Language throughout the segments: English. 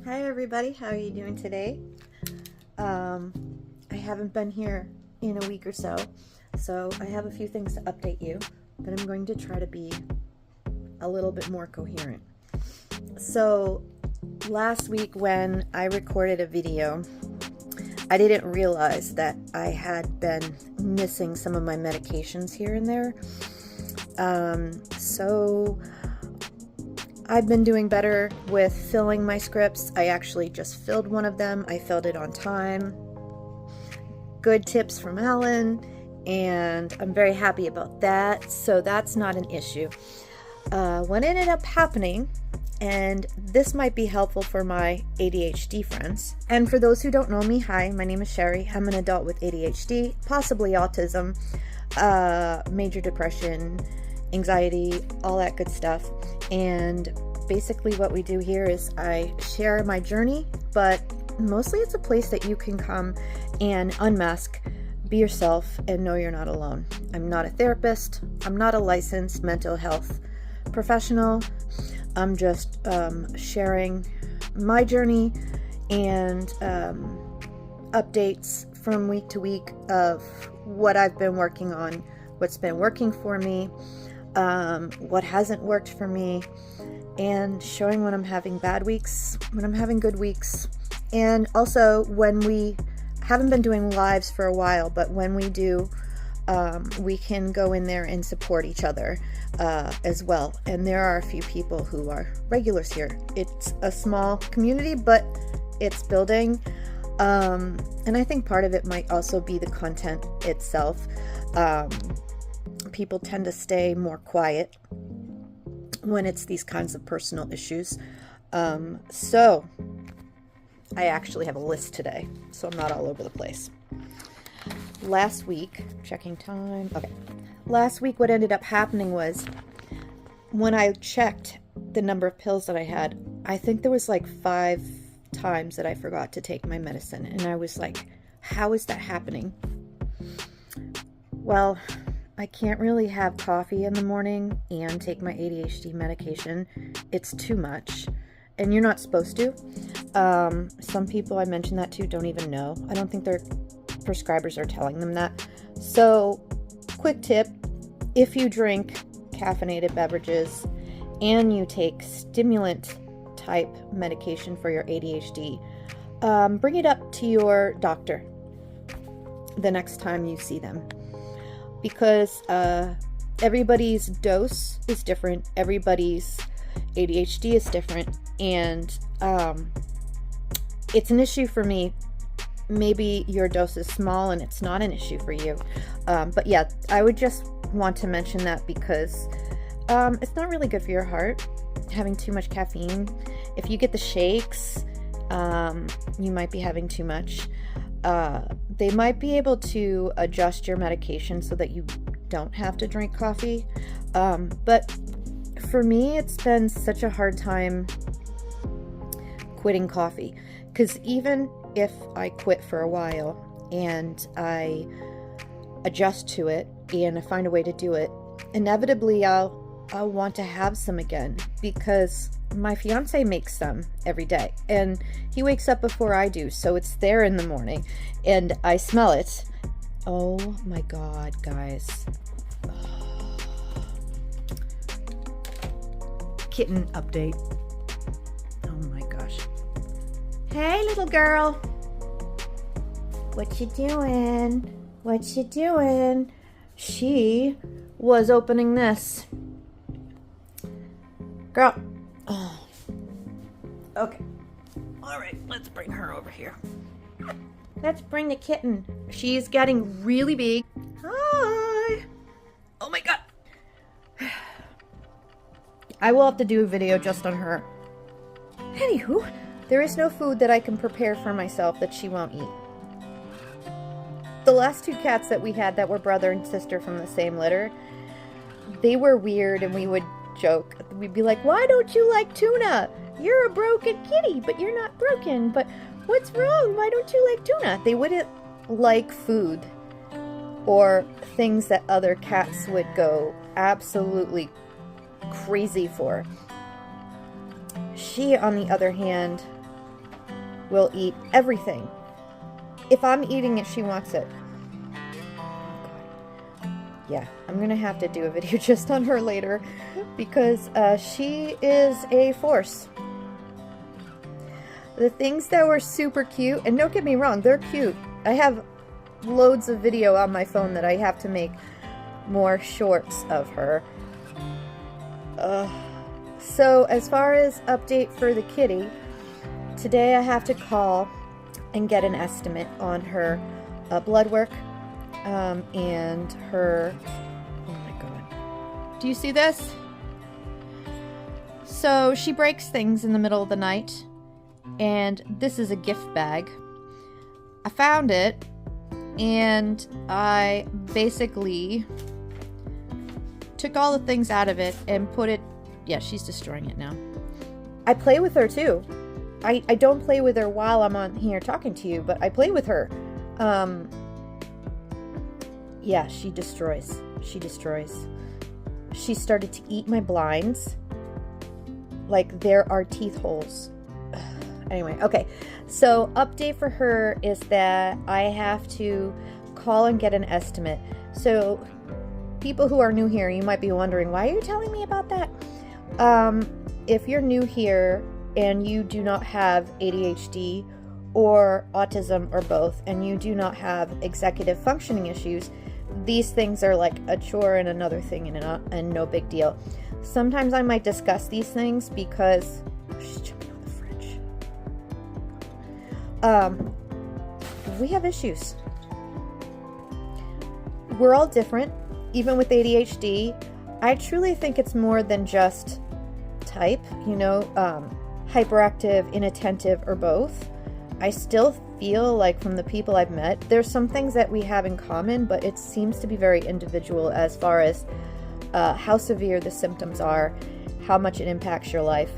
Hi everybody, how are you doing today? I haven't been here in a week or so I have a few things to update you, but I'm going to try to be a little bit more coherent. So last week when I recorded a video, I didn't realize that I had been missing some of my medications here and there. So I've been doing better with filling my scripts. I actually just filled one of them. I filled it on time. Good tips from Alan, and I'm very happy about that. So that's not an issue. What ended up happening, and this might be helpful for my ADHD friends. And for those who don't know me, hi, my name is Sherry. I'm an adult with ADHD, possibly autism, major depression, anxiety, all that good stuff. And basically what we do here is I share my journey, but mostly it's a place that you can come and unmask, be yourself, and know you're not alone. I'm not a therapist. I'm not a licensed mental health professional. I'm just sharing my journey and updates from week to week of what I've been working on, what's been working for me, what hasn't worked for me, and showing when I'm having bad weeks, when I'm having good weeks, and also when we haven't been doing lives for a while, but when we do, we can go in there and support each other as well. And there are a few people who are regulars here. It's a small community, but it's building, and I think part of it might also be the content itself. People tend to stay more quiet when it's these kinds of personal issues. So I actually have a list today, so I'm not all over the place. Last week, checking time. Okay. Last week, what ended up happening was when I checked the number of pills that I had, I think there was like 5 times that I forgot to take my medicine. And I was like, how is that happening? Well, I can't really have coffee in the morning and take my ADHD medication. It's too much, and you're not supposed to. Some people I mentioned that to don't even know. I don't think their prescribers are telling them that. So, quick tip, if you drink caffeinated beverages and you take stimulant type medication for your ADHD, bring it up to your doctor the next time you see them. Because everybody's dose is different, everybody's ADHD is different, and it's an issue for me. Maybe your dose is small and it's not an issue for you. But yeah, I would just want to mention that because it's not really good for your heart, having too much caffeine. If you get the shakes, you might be having too much. They might be able to adjust your medication so that you don't have to drink coffee. But for me, it's been such a hard time quitting coffee, because even if I quit for a while and I adjust to it and I find a way to do it, inevitably I'll want to have some again, because my fiance makes some every day and he wakes up before I do, so it's there in the morning and I smell it. Oh my god, guys. Kitten update. Oh my gosh. Hey little girl, what you doing? What you doing? She was opening this. Girl. Oh. Okay. All right, let's bring her over here. Let's bring the kitten. She's getting really big. Hi. Oh my god. I will have to do a video just on her. Anywho, there is no food that I can prepare for myself that she won't eat. The last 2 cats that we had that were brother and sister from the same litter, they were weird, and we would joke. We'd be like, why don't you like tuna? You're a broken kitty, but you're not broken. But what's wrong? Why don't you like tuna? They wouldn't like food or things that other cats would go absolutely crazy for. She, on the other hand, will eat everything. If I'm eating it, she wants it. Yeah, I'm going to have to do a video just on her later because she is a force. The things that were super cute, and don't get me wrong, they're cute. I have loads of video on my phone that I have to make more shorts of her. So as far as update for the kitty, today I have to call and get an estimate on her blood work and her, oh my god, do you see this? So she breaks things in the middle of the night, and this is a gift bag. I found it, and I basically took all the things out of it and put it, yeah, she's destroying it now. I play with her too. I don't play with her while I'm on here talking to you, but I play with her. Yeah, she destroys. She destroys. She started to eat my blinds. Like, there are teeth holes. Anyway, okay. So, update for her is that I have to call and get an estimate. So, people who are new here, you might be wondering, why are you telling me about that? If you're new here and you do not have ADHD or autism or both, and you do not have executive functioning issues, these things are like a chore and another thing and no big deal. Sometimes I might discuss these things because she's jumping on the fridge. We have issues. We're all different, even with ADHD. I truly think it's more than just type, you know, hyperactive, inattentive, or both. I still feel like from the people I've met, there's some things that we have in common, but it seems to be very individual as far as how severe the symptoms are, how much it impacts your life.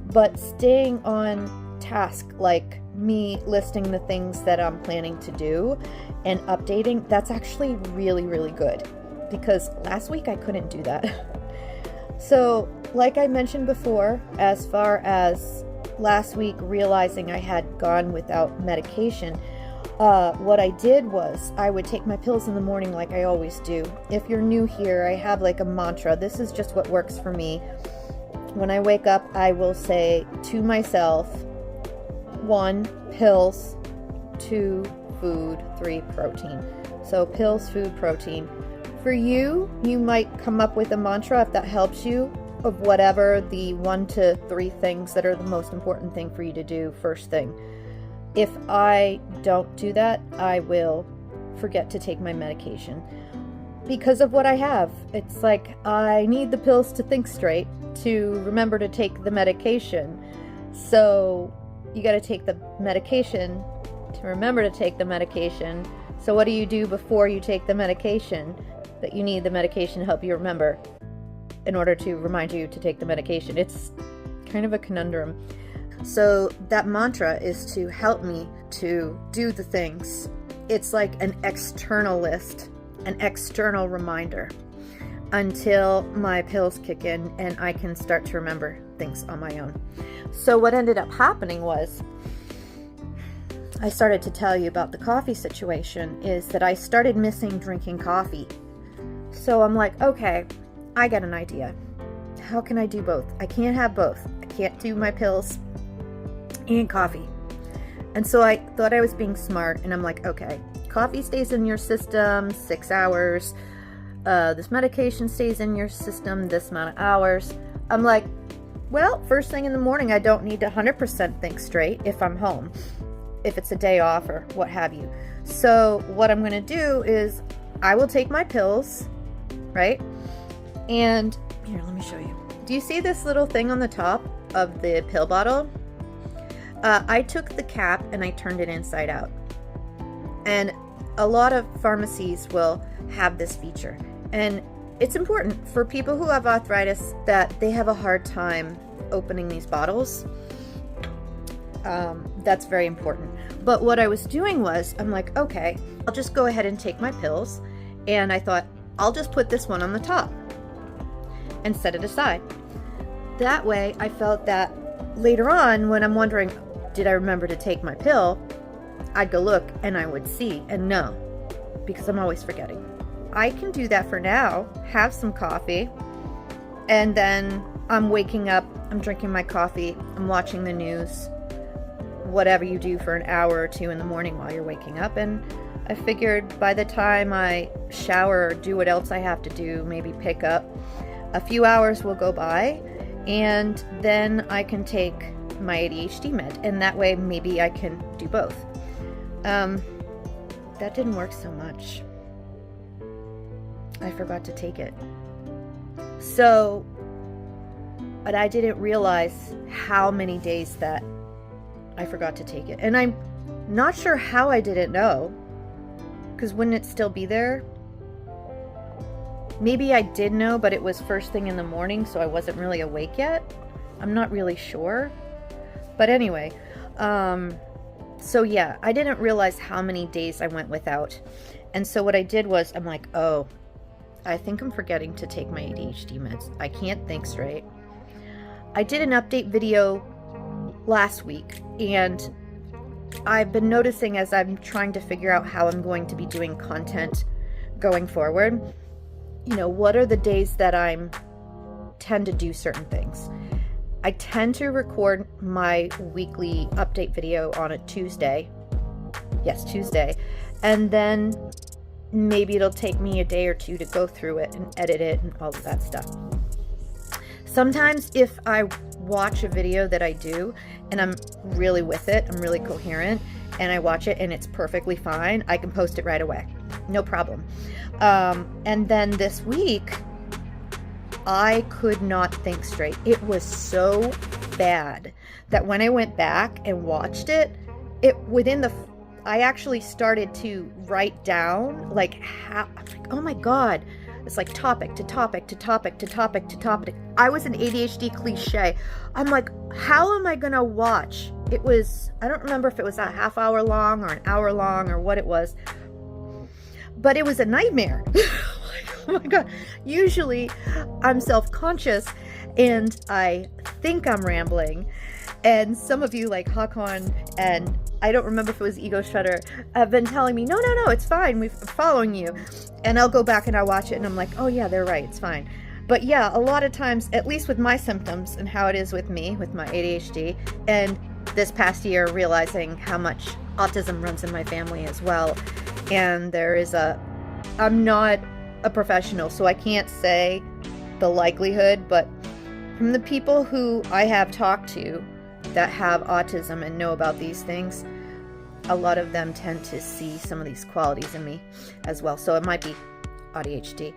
But staying on task, like me listing the things that I'm planning to do and updating, that's actually really, really good, because last week I couldn't do that. So, like I mentioned before, as far as last week realizing I had gone without medication, what I did was I would take my pills in the morning like I always do. If you're new here, I have like a mantra. This is just what works for me. When I wake up, I will say to myself, 1, pills, 2, food, 3, protein. So pills, food, protein. For you, you might come up with a mantra, if that helps you, of whatever the 1 to 3 things that are the most important thing for you to do first thing. If I don't do that, I will forget to take my medication because of what I have. It's like I need the pills to think straight, to remember to take the medication. So you got to take the medication to remember to take the medication. So what do you do before you take the medication that you need the medication to help you remember in order to remind you to take the medication? It's kind of a conundrum. So that mantra is to help me to do the things. It's like an external list, an external reminder until my pills kick in and I can start to remember things on my own. So what ended up happening was, I started to tell you about the coffee situation, is that I started missing drinking coffee. So I'm like, okay, I got an idea. How can I do both? I can't have both. I can't do my pills and coffee. And so I thought I was being smart, and I'm like, okay, coffee stays in your system 6 hours. This medication stays in your system this amount of hours. I'm like, well, first thing in the morning, I don't need to 100% think straight if I'm home, if it's a day off or what have you. So what I'm going to do is I will take my pills, right? And here, let me show you. Do you see this little thing on the top of the pill bottle? I took the cap and I turned it inside out. And a lot of pharmacies will have this feature. And it's important for people who have arthritis that they have a hard time opening these bottles. That's very important. But what I was doing was, I'm like, okay, I'll just go ahead and take my pills. And I thought, I'll just put this one on the top and set it aside. That way, I felt that later on, when I'm wondering, did I remember to take my pill, I'd go look and I would see, and no, because I'm always forgetting. I can do that for now, have some coffee, and then I'm waking up, I'm drinking my coffee, I'm watching the news, whatever you do for an hour or two in the morning while you're waking up. And I figured by the time I shower or do what else I have to do, maybe pick up, a few hours will go by, and then I can take my ADHD med, and that way maybe I can do both. That didn't work so much. I forgot to take it. So, but I didn't realize how many days that I forgot to take it. And I'm not sure how I didn't know, because wouldn't it still be there? Maybe I did know, but it was first thing in the morning, so I wasn't really awake yet. I'm not really sure. But anyway, so yeah, I didn't realize how many days I went without. And so what I did was, I'm like, oh, I think I'm forgetting to take my ADHD meds. I can't think straight. I did an update video last week, and I've been noticing as I'm trying to figure out how I'm going to be doing content going forward, you know, what are the days that I tend to do certain things. I tend to record my weekly update video on a Tuesday. Yes, Tuesday. And then maybe it'll take me a day or two to go through it and edit it and all of that stuff. Sometimes if I watch a video that I do and I'm really with it, I'm really coherent, and I watch it and it's perfectly fine, I can post it right away. No problem. And then this week, I could not think straight. It was so bad that when I went back and watched it, I actually started to write down like how, I'm like, oh my God, it's like topic to topic to topic to topic to topic. I was an ADHD cliche. I'm like, how am I gonna watch? It was, I don't remember if it was a half hour long or an hour long or what it was, but it was a nightmare. Oh my God. Usually I'm self-conscious and I think I'm rambling. And some of you like Hakon and I don't remember if it was Ego Shredder have been telling me, no, it's fine. We're following you. And I'll go back and I'll watch it and I'm like, oh yeah, they're right. It's fine. But yeah, a lot of times, at least with my symptoms and how it is with me, with my ADHD, and this past year realizing how much autism runs in my family as well. And I'm not a professional, so I can't say the likelihood, but from the people who I have talked to that have autism and know about these things, a lot of them tend to see some of these qualities in me as well. So it might be ADHD.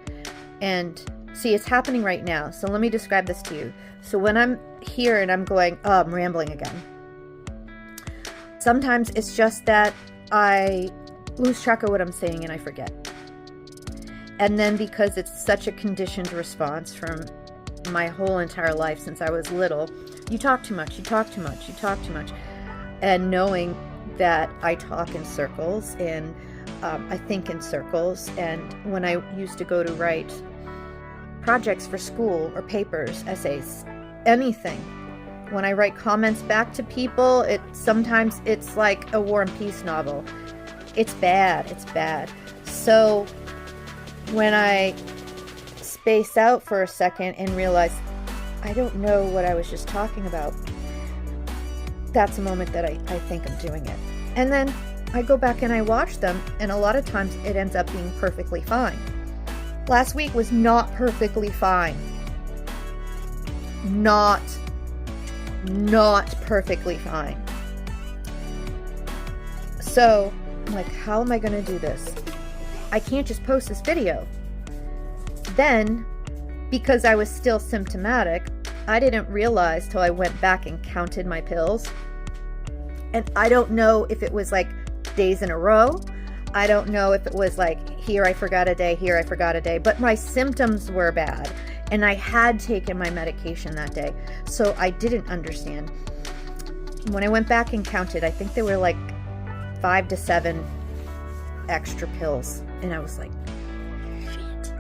And see, it's happening right now. So let me describe this to you. So when I'm here and I'm going, oh, I'm rambling again. Sometimes it's just that I lose track of what I'm saying and I forget. And then because it's such a conditioned response from my whole entire life since I was little, you talk too much, you talk too much, you talk too much. And knowing that I talk in circles and I think in circles. And when I used to go to write projects for school or papers, essays, anything, when I write comments back to people, sometimes it's like a War and Peace novel. It's bad, it's bad. So when I space out for a second and realize I don't know what I was just talking about, that's a moment that I think I'm doing it. And then I go back and I watch them, and a lot of times it ends up being perfectly fine. Last week was not perfectly fine. Not perfectly fine. So I'm like, how am I going to do this? I can't just post this video. Then, because I was still symptomatic, I didn't realize till I went back and counted my pills. And I don't know if it was like days in a row. I don't know if it was like, here I forgot a day, here I forgot a day. But my symptoms were bad. And I had taken my medication that day. So I didn't understand. When I went back and counted, I think there were like 5 to 7 extra pills. And I was like, shit.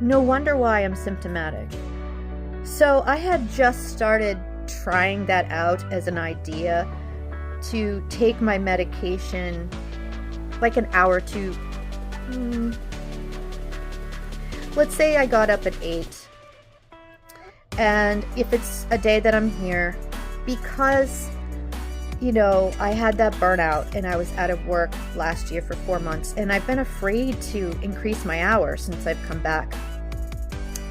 No wonder why I'm symptomatic. So I had just started trying that out as an idea to take my medication like an hour to, let's say I got up at 8, and if it's a day that I'm here, because, you know, I had that burnout and I was out of work last year for 4 months, and I've been afraid to increase my hours since I've come back.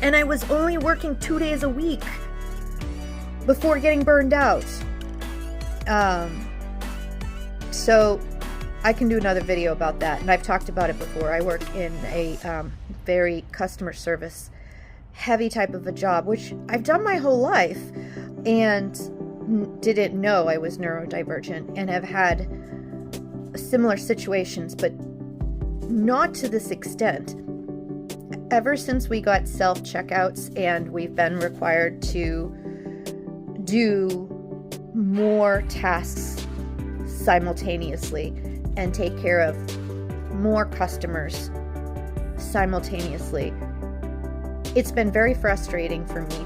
And I was only working 2 days a week before getting burned out. So I can do another video about that, and I've talked about it before. I work in a very customer service heavy type of a job, which I've done my whole life, and didn't know I was neurodivergent, and have had similar situations, but not to this extent. Ever since we got self-checkouts and we've been required to do more tasks simultaneously and take care of more customers simultaneously, it's been very frustrating for me.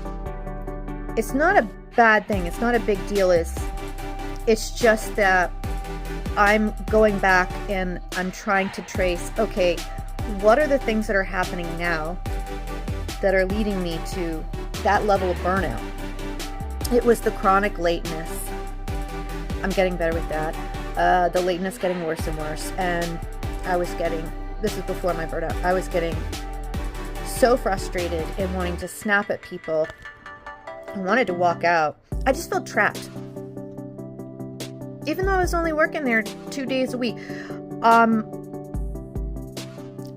It's not a bad thing, it's not a big deal, it's just that I'm going back and I'm trying to trace, okay, what are the things that are happening now that are leading me to that level of burnout? It was the chronic lateness. I'm getting better with that. The lateness getting worse and worse, and I was getting, this is before my burnout, I was getting so frustrated and wanting to snap at people. I wanted to walk out. I just felt trapped. Even though I was only working there 2 days a week.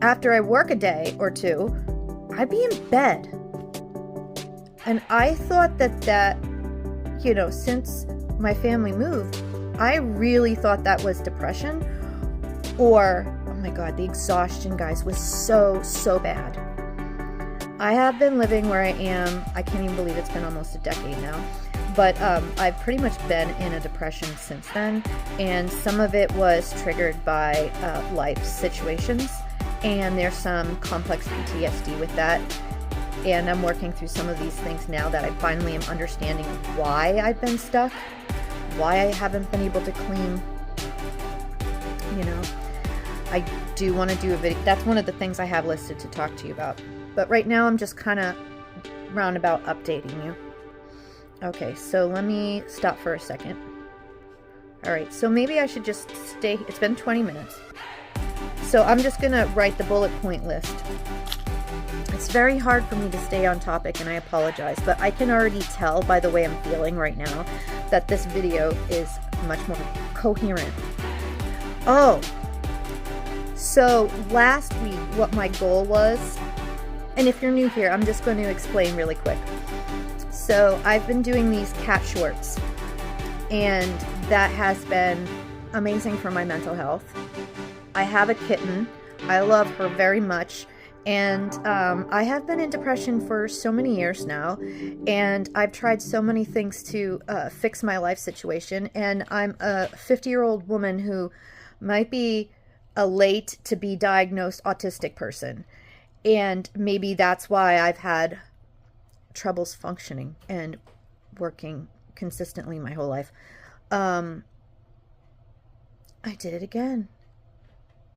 After I work a day or two, I'd be in bed. And I thought that, you know, since my family moved, I really thought that was depression, or, oh my God, the exhaustion, guys, was so bad. I have been living where I am, I can't even believe it's been almost a decade now, but I've pretty much been in a depression since then, and some of it was triggered by life situations, and there's some complex PTSD with that, and I'm working through some of these things now that I finally am understanding why I've been stuck, why I haven't been able to clean. You know, I do want to do a video. That's one of the things I have listed to talk to you about. But right now I'm just kind of roundabout updating you. Okay, so let me stop for a second. Alright, so maybe I should just stay. It's been 20 minutes. So I'm just going to write the bullet point list. It's very hard for me to stay on topic, and I apologize, but I can already tell by the way I'm feeling right now that this video is much more coherent. Oh, so last week what my goal was, and if you're new here, I'm just going to explain really quick. So I've been doing these cat shorts, and that has been amazing for my mental health. I have a kitten. I love her very much. And I have been in depression for so many years now, and I've tried so many things to fix my life situation, and I'm a 50-year-old woman who might be a late to be diagnosed autistic person, and maybe that's why I've had troubles functioning and working consistently my whole life. I did it again.